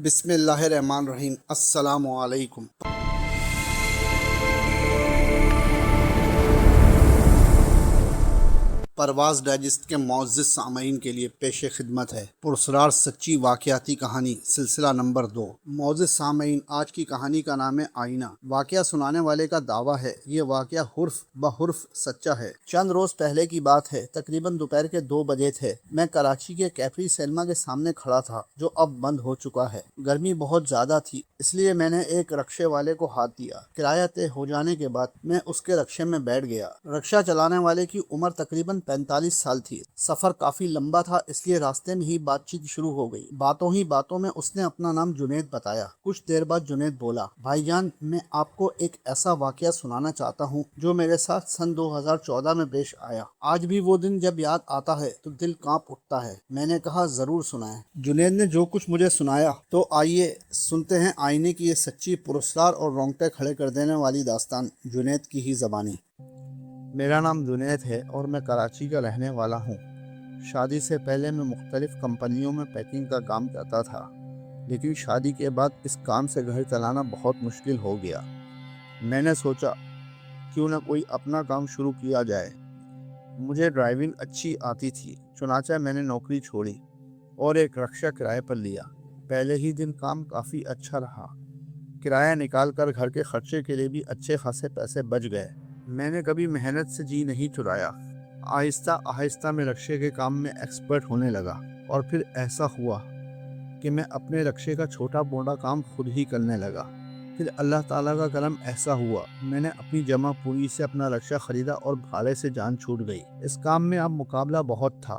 بسم اللہ الرحمن الرحیم۔ السلام علیکم۔ پرواز ڈائجسٹ کے معزز سامعین کے لیے پیش خدمت ہے پراسرار سچی واقعاتی کہانی سلسلہ نمبر 2۔ معزز سامعین، آج کی کہانی کا نام ہے آئینہ۔ واقعہ سنانے والے کا دعویٰ ہے یہ واقعہ حرف بحرف سچا ہے۔ چند روز پہلے کی بات ہے، تقریباً دوپہر کے 2 بجے تھے۔ میں کراچی کے کیفری سینما کے سامنے کھڑا تھا جو اب بند ہو چکا ہے۔ گرمی بہت زیادہ تھی، اس لیے میں نے ایک رکشے والے کو ہاتھ دیا۔ کرایہ طے ہو جانے کے بعد میں اس کے رکشے میں بیٹھ گیا۔ رکشہ چلانے والے کی عمر تقریباً 45 سال تھی۔ سفر کافی لمبا تھا، اس لیے راستے میں ہی بات چیت شروع ہو گئی۔ باتوں ہی باتوں میں اس نے اپنا نام جنید بتایا۔ کچھ دیر بعد جنید بولا، بھائی جان، میں آپ کو ایک ایسا واقعہ سنانا چاہتا ہوں جو میرے ساتھ سن 2014 میں پیش آیا۔ آج بھی وہ دن جب یاد آتا ہے تو دل کانپ اٹھتا ہے۔ میں نے کہا، ضرور سنائیں۔ جنید نے جو کچھ مجھے سنایا تو آئیے سنتے ہیں آئینے کی یہ سچی، پراسرار اور رونگٹے کھڑے کر دینے والی داستان جنید کی ہی زبانی۔ میرا نام جنید ہے اور میں کراچی کا رہنے والا ہوں۔ شادی سے پہلے میں مختلف کمپنیوں میں پیکنگ کا کام کرتا تھا، لیکن شادی کے بعد اس کام سے گھر چلانا بہت مشکل ہو گیا۔ میں نے سوچا کیوں نہ کوئی اپنا کام شروع کیا جائے۔ مجھے ڈرائیونگ اچھی آتی تھی، چنانچہ میں نے نوکری چھوڑی اور ایک رکشہ کرائے پر لیا۔ پہلے ہی دن کام کافی اچھا رہا۔ کرایہ نکال کر گھر کے خرچے کے لیے بھی اچھے خاصے پیسے بچ گئے۔ میں نے کبھی محنت سے جی نہیں چرایا۔ آہستہ آہستہ میں رکشے کے کام میں ایکسپرٹ ہونے لگا، اور پھر ایسا ہوا کہ میں اپنے رکشے کا چھوٹا موٹا کام خود ہی کرنے لگا۔ پھر اللہ تعالیٰ کا کرم ایسا ہوا، میں نے اپنی جمع پوری سے اپنا رکشہ خریدا اور بھاڑے سے جان چھوٹ گئی۔ اس کام میں اب مقابلہ بہت تھا،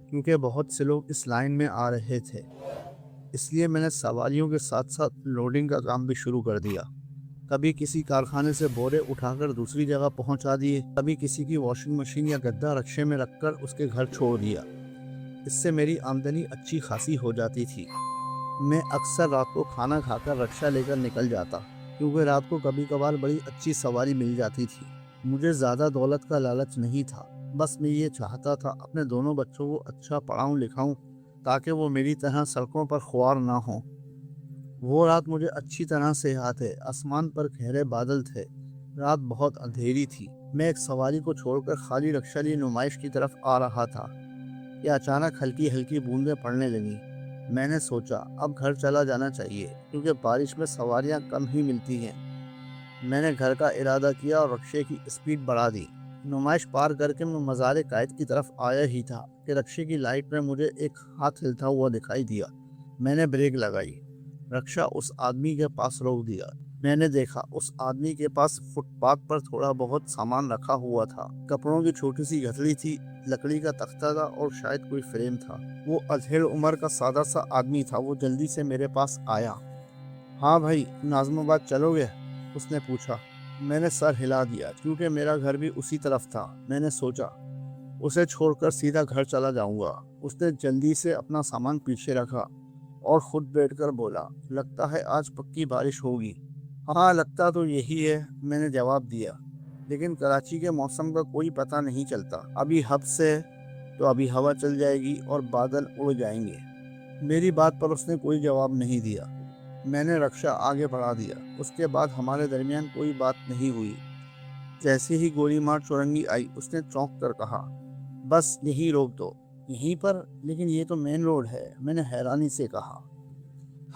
کیونکہ بہت سے لوگ اس لائن میں آ رہے تھے۔ اس لیے میں نے سواریوں کے ساتھ ساتھ لوڈنگ کا کام بھی شروع کر دیا۔ کبھی کسی کارخانے سے بورے اٹھا کر دوسری جگہ پہنچا دیے، کبھی کسی کی واشنگ مشین یا گدا رکشے میں رکھ کر اس کے گھر چھوڑ دیا۔ اس سے میری آمدنی اچھی خاصی ہو جاتی تھی۔ میں اکثر رات کو کھانا کھا کر رکشہ لے کر نکل جاتا، کیونکہ رات کو کبھی کبھار بڑی اچھی سواری مل جاتی تھی۔ مجھے زیادہ دولت کا لالچ نہیں تھا، بس میں یہ چاہتا تھا اپنے دونوں بچوں کو اچھا پڑھاؤں لکھاؤں تاکہ وہ میری طرح سڑکوں پر خوار نہ ہوں۔ وہ رات مجھے اچھی طرح سے یاد ہے۔ آسمان پر گہرے بادل تھے، رات بہت اندھیری تھی۔ میں ایک سواری کو چھوڑ کر خالی رکشہ لیے نمائش کی طرف آ رہا تھا کہ اچانک ہلکی ہلکی بوندیں پڑنے لگیں۔ میں نے سوچا اب گھر چلا جانا چاہیے، کیونکہ بارش میں سواریاں کم ہی ملتی ہیں۔ میں نے گھر کا ارادہ کیا اور رکشے کی اسپیڈ بڑھا دی۔ نمائش پار کر کے میں مزار قائد کی طرف آیا ہی تھا کہ رکشے کی لائٹ میں مجھے ایک ہاتھ ہلتا ہوا دکھائی دیا۔ میں نے بریک لگائی، رکشہ اس آدمی کے پاس روک دیا۔ میں نے دیکھا اس آدمی کے پاس فٹ پاتھ پر تھوڑا بہت سامان رکھا ہوا تھا۔ کپڑوں کی چھوٹی سی گٹھڑی تھی، لکڑی کا تختہ تھا اور شاید کوئی فریم تھا۔ وہ ادھیڑ عمر کا سادہ سا آدمی تھا۔ وہ جلدی سے میرے پاس آیا۔ ہاں بھائی، ناظم آباد چلو گے؟ اس نے پوچھا۔ میں نے سر ہلا دیا، کیونکہ میرا گھر بھی اسی طرف تھا۔ میں نے سوچا اسے چھوڑ کر سیدھا گھر چلا جاؤں گا۔ اس نے جلدی سے اپنا سامان پیچھے رکھا اور خود بیٹھ کر بولا، لگتا ہے آج پکی بارش ہوگی۔ ہاں، لگتا تو یہی ہے، میں نے جواب دیا، لیکن کراچی کے موسم کا کوئی پتہ نہیں چلتا۔ ابھی ہب سے تو ابھی ہوا چل جائے گی اور بادل اڑ جائیں گے۔ میری بات پر اس نے کوئی جواب نہیں دیا۔ میں نے رکشہ آگے بڑھا دیا۔ اس کے بعد ہمارے درمیان کوئی بات نہیں ہوئی۔ جیسے ہی گولی مار چورنگی آئی، اس نے چونک کر کہا، بس یہی روک دو۔ یہیں پر؟ لیکن یہ تو مین روڈ ہے، میں نے حیرانی سے کہا۔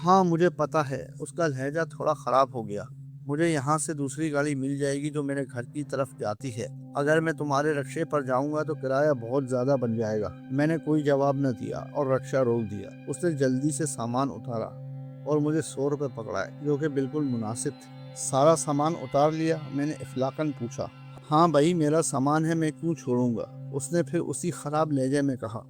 ہاں مجھے پتا ہے۔ اس کا لہجہ تھوڑا خراب ہو گیا۔ مجھے یہاں سے دوسری گاڑی مل جائے گی جو میرے گھر کی طرف جاتی ہے۔ اگر میں تمہارے رکشے پر جاؤں گا تو کرایہ بہت زیادہ بن جائے گا۔ میں نے کوئی جواب نہ دیا اور رکشہ روک دیا۔ اس نے جلدی سے سامان اتارا اور مجھے 100 روپے پکڑائے، جو کہ بالکل مناسب تھے۔ سارا سامان اتار لیا؟ میں نے افلاقاً پوچھا۔ ہاں بھائی، میرا سامان ہے، میں کیوں چھوڑوں گا؟ اس نے پھر اسی خراب لہجے میں کہا۔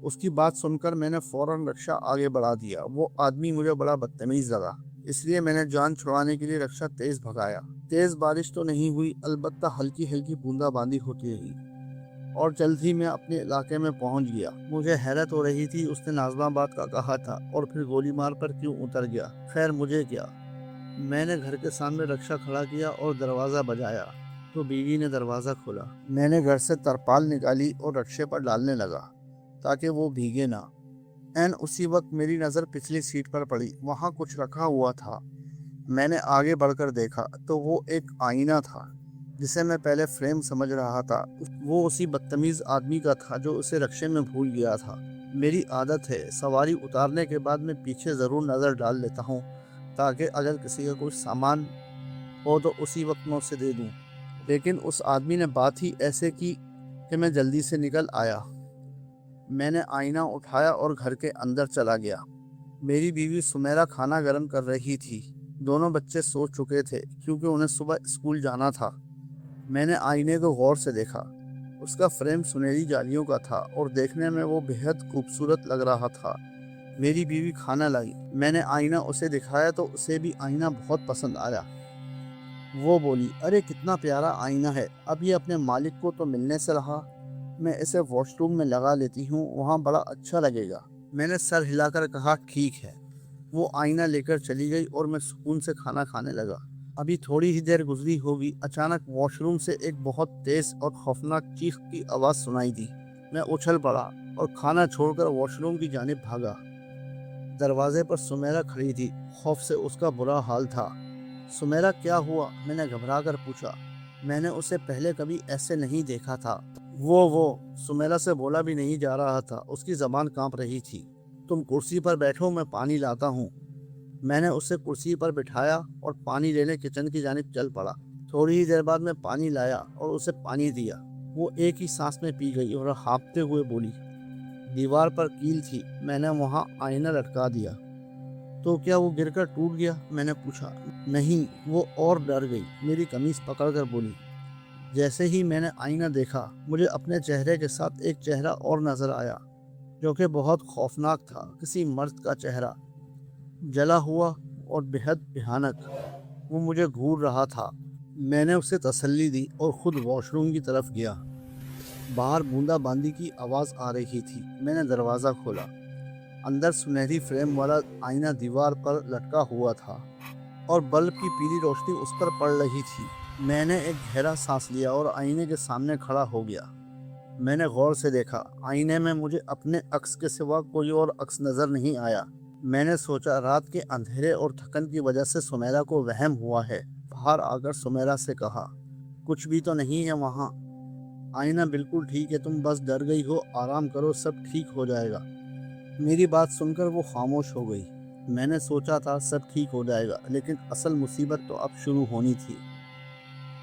اس کی بات سن کر میں نے فوراً رکشہ آگے بڑھا دیا۔ وہ آدمی مجھے بڑا بدتمیز لگا، اس لیے میں نے جان چھڑانے کے لیے رکشہ تیز بھگایا۔ تیز بارش تو نہیں ہوئی، البتہ ہلکی ہلکی بوندا باندی ہوتی رہی، اور جلد ہی میں اپنے علاقے میں پہنچ گیا۔ مجھے حیرت ہو رہی تھی، اس نے ناظم آباد کا کہا تھا اور پھر گولی مار پر کیوں اتر گیا؟ خیر مجھے کیا؟ میں نے گھر کے سامنے رکشہ کھڑا کیا اور دروازہ بجایا تو بیوی نے دروازہ کھولا۔ میں نے گھر سے ترپال نکالی اور رکشے پر ڈالنے لگا تاکہ وہ بھیگے نہ۔ این اسی وقت میری نظر پچھلی سیٹ پر پڑی، وہاں کچھ رکھا ہوا تھا۔ میں نے آگے بڑھ کر دیکھا تو وہ ایک آئینہ تھا جسے میں پہلے فریم سمجھ رہا تھا۔ وہ اسی بدتمیز آدمی کا تھا جو اسے رکشے میں بھول گیا تھا۔ میری عادت ہے سواری اتارنے کے بعد میں پیچھے ضرور نظر ڈال لیتا ہوں تاکہ اگر کسی کا کوئی سامان ہو تو اسی وقت میں اسے دے دوں، لیکن اس آدمی نے بات ہی ایسے کی کہ میں جلدی سے نکل آیا۔ میں نے آئینہ اٹھایا اور گھر کے اندر چلا گیا۔ میری بیوی سمیرہ کھانا گرم کر رہی تھی۔ دونوں بچے سو چکے تھے کیونکہ انہیں صبح اسکول جانا تھا۔ میں نے آئینے کو غور سے دیکھا۔ اس کا فریم سنہری جالیوں کا تھا اور دیکھنے میں وہ بہت خوبصورت لگ رہا تھا۔ میری بیوی کھانا لائی، میں نے آئینہ اسے دکھایا تو اسے بھی آئینہ بہت پسند آیا۔ وہ بولی، ارے کتنا پیارا آئینہ ہے، اب یہ اپنے مالک کو تو ملنے سے رہا، میں اسے واش روم میں لگا لیتی ہوں، وہاں بڑا اچھا لگے گا۔ میں نے سر ہلا کر کہا ٹھیک ہے۔ وہ آئینہ لے کر چلی گئی اور میں سکون سے کھانا کھانے لگا۔ ابھی تھوڑی ہی دیر گزری ہوگی، اچانک واش روم سے ایک بہت تیز اور خوفناک چیخ کی آواز سنائی دی۔ میں اچھل پڑا اور کھانا چھوڑ کر واش روم کی جانب بھاگا۔ دروازے پر سمیرہ کھڑی تھی، خوف سے اس کا برا حال تھا۔ سمیرہ کیا ہوا؟ میں نے گھبرا کر پوچھا۔ میں نے اسے پہلے کبھی ایسے نہیں دیکھا تھا۔ وہ سمیرہ سے بولا بھی نہیں جا رہا تھا، اس کی زبان کانپ رہی تھی۔ تم کرسی پر بیٹھو، میں پانی لاتا ہوں۔ میں نے اسے کرسی پر بٹھایا اور پانی لینے کچن کی جانب چل پڑا۔ تھوڑی ہی دیر بعد میں پانی لایا اور اسے پانی دیا۔ وہ ایک ہی سانس میں پی گئی اور ہانپتے ہوئے بولی، دیوار پر کیل تھی، میں نے وہاں آئینہ لٹکا دیا۔ تو کیا وہ گر کر ٹوٹ گیا؟ میں نے پوچھا۔ نہیں، وہ اور ڈر گئی، میری قمیص پکڑ کر بولی۔ جیسے ہی میں نے آئینہ دیکھا، مجھے اپنے چہرے کے ساتھ ایک چہرہ اور نظر آیا جو کہ بہت خوفناک تھا، کسی مرد کا چہرہ، جلا ہوا اور بہت بھیانک۔ وہ مجھے گھور رہا تھا۔ میں نے اسے تسلی دی اور خود واش روم کی طرف گیا۔ باہر بوندا باندی کی آواز آ رہی تھی۔ میں نے دروازہ کھولا۔ اندر سنہری فریم والا آئینہ دیوار پر لٹکا ہوا تھا اور بلب کی پیلی روشنی اس پر پڑ رہی تھی۔ میں نے ایک گہرا سانس لیا اور آئینے کے سامنے کھڑا ہو گیا۔ میں نے غور سے دیکھا، آئینے میں مجھے اپنے عکس کے سوا کوئی اور عکس نظر نہیں آیا۔ میں نے سوچا رات کے اندھیرے اور تھکن کی وجہ سے سمیرہ کو وہم ہوا ہے۔ باہر آ کر سمیرہ سے کہا، کچھ بھی تو نہیں ہے وہاں؟ آئینہ بالکل ٹھیک ہے، تم بس ڈر گئی ہو، آرام کرو، سب ٹھیک ہو جائے گا۔ میری بات سن کر وہ خاموش ہو گئی۔ میں نے سوچا تھا سب ٹھیک ہو جائے گا، لیکن اصل مصیبت تو اب شروع ہونی تھی۔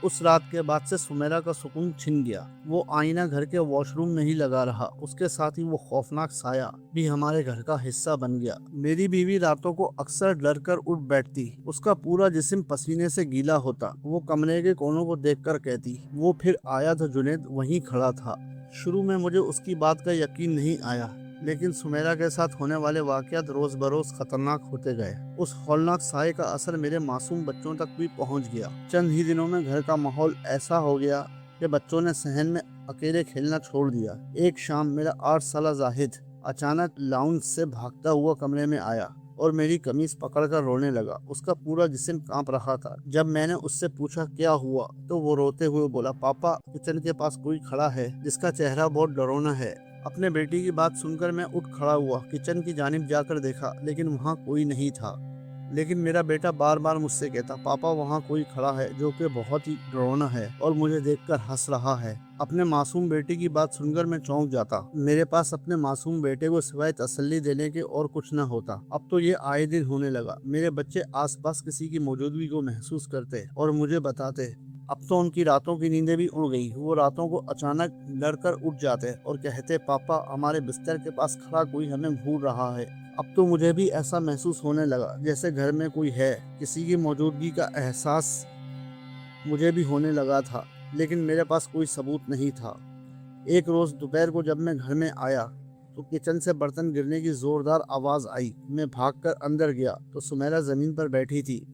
اس رات کے بعد سے سمیرہ کا سکون چھن گیا۔ وہ آئینہ گھر کے واش روم میں ہی لگا رہا، اس کے ساتھ ہی وہ خوفناک سایہ بھی ہمارے گھر کا حصہ بن گیا۔ میری بیوی راتوں کو اکثر ڈر کر اٹھ بیٹھتی، اس کا پورا جسم پسینے سے گیلا ہوتا۔ وہ کمرے کے کونوں کو دیکھ کر کہتی، وہ پھر آیا تھا جنید، وہیں کھڑا تھا۔ شروع میں مجھے اس کی بات کا یقین نہیں آیا، لیکن سمیرہ کے ساتھ ہونے والے واقعات روز بروز خطرناک ہوتے گئے۔ اس ہولناک سائے کا اثر میرے معصوم بچوں تک بھی پہنچ گیا۔ چند ہی دنوں میں گھر کا ماحول ایسا ہو گیا کہ بچوں نے صحن میں اکیلے کھیلنا چھوڑ دیا۔ ایک شام میرا 8 سالہ زاہد اچانک لاؤنج سے بھاگتا ہوا کمرے میں آیا اور میری قمیص پکڑ کر رونے لگا۔ اس کا پورا جسم کانپ رہا تھا۔ جب میں نے اس سے پوچھا کیا ہوا تو وہ روتے ہوئے بولا، پاپا کچن کے پاس کوئی کھڑا ہے جس کا چہرہ بہت ڈرونا ہے۔ اپنے بیٹی کی بات سن کر میں اٹھ کھڑا ہوا، کچن کی جانب جا کر دیکھا، لیکن وہاں کوئی نہیں تھا۔ لیکن میرا بیٹا بار بار مجھ سے کہتا، پاپا وہاں کوئی کھڑا ہے جو کہ بہت ہی ڈرونا ہے اور مجھے دیکھ کر ہنس رہا ہے۔ اپنے معصوم بیٹے کی بات سن کر میں چونک جاتا۔ میرے پاس اپنے معصوم بیٹے کو سوائے تسلی دینے کے اور کچھ نہ ہوتا۔ اب تو یہ آئے دن ہونے لگا۔ میرے بچے آس پاس کسی کی موجودگی کو محسوس کرتے اور مجھے بتاتے۔ اب تو ان کی راتوں کی نیندیں بھی اڑ گئی۔ وہ راتوں کو اچانک لڑ کر اٹھ جاتے اور کہتے، پاپا ہمارے بستر کے پاس کھڑا کوئی ہمیں گھور رہا ہے۔ اب تو مجھے بھی ایسا محسوس ہونے لگا جیسے گھر میں کوئی ہے۔ کسی کی موجودگی کا احساس مجھے بھی ہونے لگا تھا، لیکن میرے پاس کوئی ثبوت نہیں تھا۔ ایک روز دوپہر کو جب میں گھر میں آیا تو کچن سے برتن گرنے کی زوردار آواز آئی۔ میں بھاگ کر اندر گیا تو سمیرہ زمین پر بیٹھی تھی۔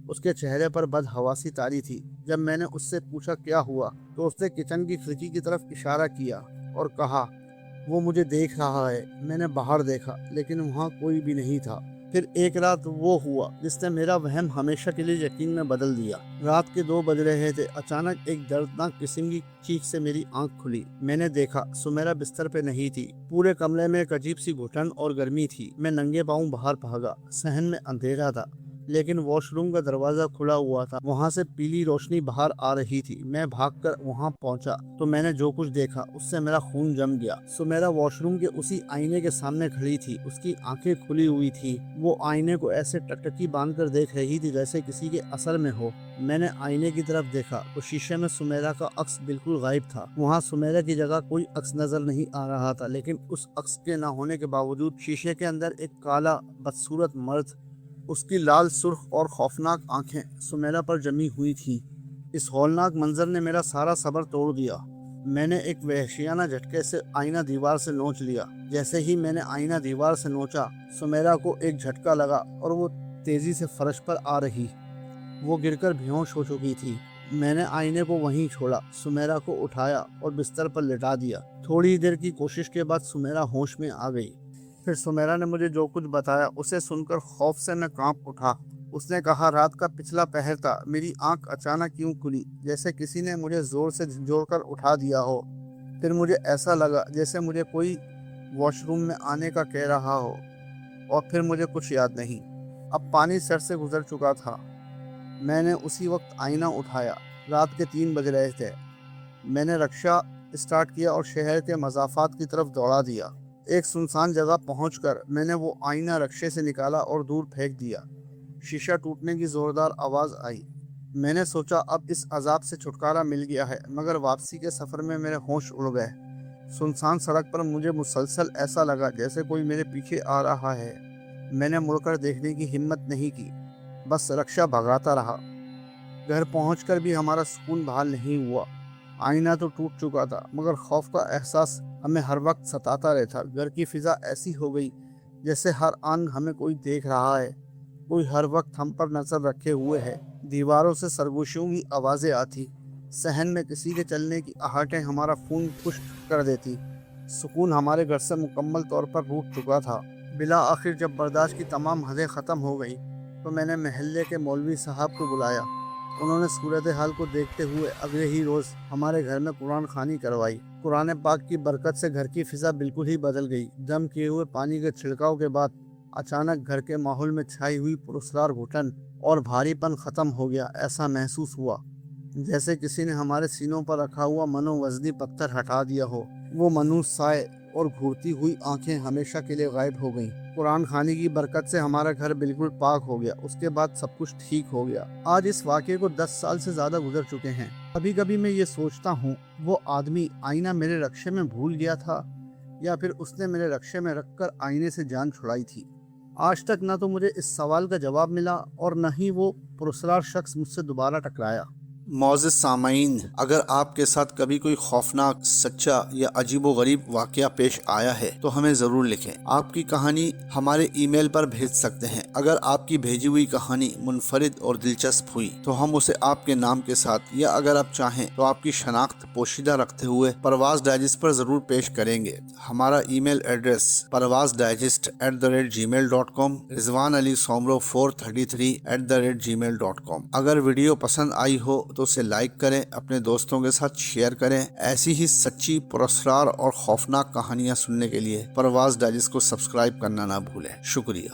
اس کے چہرے پر بدحواسی طاری تھی۔ جب میں نے اس سے پوچھا کیا ہوا تو اس نے کچن کی کھڑکی کی طرف اشارہ کیا اور کہا، وہ مجھے دیکھ رہا ہے۔ میں نے باہر دیکھا لیکن وہاں کوئی بھی نہیں تھا۔ پھر ایک رات وہ ہوا جس نے میرا وہم ہمیشہ کے لیے یقین میں بدل دیا۔ رات کے 2 بج رہے تھے، اچانک ایک دردناک قسم کی چیخ سے میری آنکھ کھلی۔ میں نے دیکھا سمیرا بستر پہ نہیں تھی، پورے کمرے میں ایک عجیب سی گھٹن اور گرمی تھی۔ میں ننگے پاؤں باہر بھاگا، صحن میں اندھیرا تھا لیکن واش روم کا دروازہ کھلا ہوا تھا، وہاں سے پیلی روشنی باہر آ رہی تھی۔ میں بھاگ کر وہاں پہنچا تو میں نے جو کچھ دیکھا اس سے میرا خون جم گیا۔ سمیرا واش روم کے اسی آئینے کے سامنے کھڑی تھی، اس کی آنکھیں کھلی ہوئی تھی، وہ آئینے کو ایسے ٹکٹکی باندھ کر دیکھ رہی تھی جیسے کسی کے اثر میں ہو۔ میں نے آئینے کی طرف دیکھا تو شیشے میں سمیرا کا عکس بالکل غائب تھا، وہاں سمیرا کی جگہ کوئی عکس نظر نہیں آ رہا تھا، لیکن اس عکس کے نہ ہونے کے باوجود شیشے کے اندر ایک کالا بدصورت مرد، اس کی لال سرخ اور خوفناک آنکھیں سمیرا پر جمی ہوئی تھیں۔ اس ہولناک منظر نے میرا سارا صبر توڑ دیا۔ میں نے ایک وحشیانہ جھٹکے سے آئینہ دیوار سے نوچ لیا۔ جیسے ہی میں نے آئینہ دیوار سے نوچا، سمیرا کو ایک جھٹکا لگا اور وہ تیزی سے فرش پر آ رہی۔ وہ گر کر بیہوش ہو چکی تھی۔ میں نے آئینے کو وہیں چھوڑا، سمیرا کو اٹھایا اور بستر پر لٹا دیا۔ تھوڑی دیر کی کوشش کے بعد سمیرا ہوش میں آ گئی۔ پھر سمیرا نے مجھے جو کچھ بتایا اسے سن کر خوف سے میں کانپ اٹھا۔ اس نے کہا رات کا پچھلا پہر تھا، میری آنکھ اچانک کیوں کھلی جیسے کسی نے مجھے زور سے جھنجھوڑ کر اٹھا دیا ہو۔ پھر مجھے ایسا لگا جیسے مجھے کوئی واش روم میں آنے کا کہہ رہا ہو، اور پھر مجھے کچھ یاد نہیں۔ اب پانی سر سے گزر چکا تھا۔ میں نے اسی وقت آئینہ اٹھایا۔ رات کے 3 بج رہے تھے۔ میں نے رکشہ اسٹارٹ کیا اور شہر کے مضافات کی طرف دوڑا دیا۔ ایک سنسان جگہ پہنچ کر میں نے وہ آئینہ رکشے سے نکالا اور دور پھینک دیا۔ شیشہ ٹوٹنے کی زوردار آواز آئی۔ میں نے سوچا اب اس عذاب سے چھٹکارا مل گیا ہے، مگر واپسی کے سفر میں میرے ہوش اڑ گئے۔ سنسان سڑک پر مجھے مسلسل ایسا لگا جیسے کوئی میرے پیچھے آ رہا ہے۔ میں نے مڑ کر دیکھنے کی ہمت نہیں کی، بس رکشہ بھگاتا رہا۔ گھر پہنچ کر بھی ہمارا سکون بحال نہیں ہوا۔ آئینہ تو ٹوٹ چکا تھا، مگر خوف کا احساس ہمیں ہر وقت ستاتا رہتا۔ گھر کی فضا ایسی ہو گئی جیسے ہر آن ہمیں کوئی دیکھ رہا ہے، کوئی ہر وقت ہم پر نظر رکھے ہوئے ہے۔ دیواروں سے سرگوشیوں کی آوازیں آتی، صحن میں کسی کے چلنے کی آہٹیں ہمارا خون خشک کر دیتی۔ سکون ہمارے گھر سے مکمل طور پر روٹ چکا تھا۔ بالآخر جب برداشت کی تمام حدیں ختم ہو گئی تو میں نے محلے کے مولوی صاحب کو بلایا۔ انہوں نے صورتحال کو دیکھتے ہوئے اگلے ہی روز ہمارے گھر میں قرآن خوانی کروائی۔ قرآن پاک کی برکت سے گھر کی فضا بالکل ہی بدل گئی۔ دم کیے ہوئے پانی کے چھڑکاؤ کے بعد اچانک گھر کے ماحول میں چھائی ہوئی پراسرار گھٹن اور بھاری پن ختم ہو گیا۔ ایسا محسوس ہوا جیسے کسی نے ہمارے سینوں پر رکھا ہوا منووزنی پتھر ہٹا دیا ہو۔ وہ منوس سائے اور گھورتی ہوئی آنکھیں ہمیشہ کے لیے غائب ہو گئیں۔ قرآن خوانی کی برکت سے ہمارا گھر بالکل پاک ہو گیا۔ اس کے بعد سب کچھ ٹھیک ہو گیا۔ آج اس واقعے کو 10 سال سے زیادہ گزر چکے ہیں۔ کبھی کبھی میں یہ سوچتا ہوں وہ آدمی آئینہ میرے رکشے میں بھول گیا تھا، یا پھر اس نے میرے رکشے میں رکھ کر آئینے سے جان چھڑائی تھی۔ آج تک نہ تو مجھے اس سوال کا جواب ملا اور نہ ہی وہ پراسرار شخص مجھ سے دوبارہ ٹکرایا۔ معزز سامعین، اگر آپ کے ساتھ کبھی کوئی خوفناک، سچا یا عجیب و غریب واقعہ پیش آیا ہے تو ہمیں ضرور لکھیں۔ آپ کی کہانی ہمارے ای میل پر بھیج سکتے ہیں۔ اگر آپ کی بھیجی ہوئی کہانی منفرد اور دلچسپ ہوئی تو ہم اسے آپ کے نام کے ساتھ، یا اگر آپ چاہیں تو آپ کی شناخت پوشیدہ رکھتے ہوئے پرواز ڈائجسٹ پر ضرور پیش کریں گے۔ ہمارا ای میل ایڈریس parvazdigest@gmail.com، رضوان علی سومرو 433@gmail.com۔ اگر ویڈیو پسند آئی ہو تو اسے لائک کریں، اپنے دوستوں کے ساتھ شیئر کریں۔ ایسی ہی سچی، پراسرار اور خوفناک کہانیاں سننے کے لیے پرواز ڈائجسٹ کو سبسکرائب کرنا نہ بھولیں۔ شکریہ۔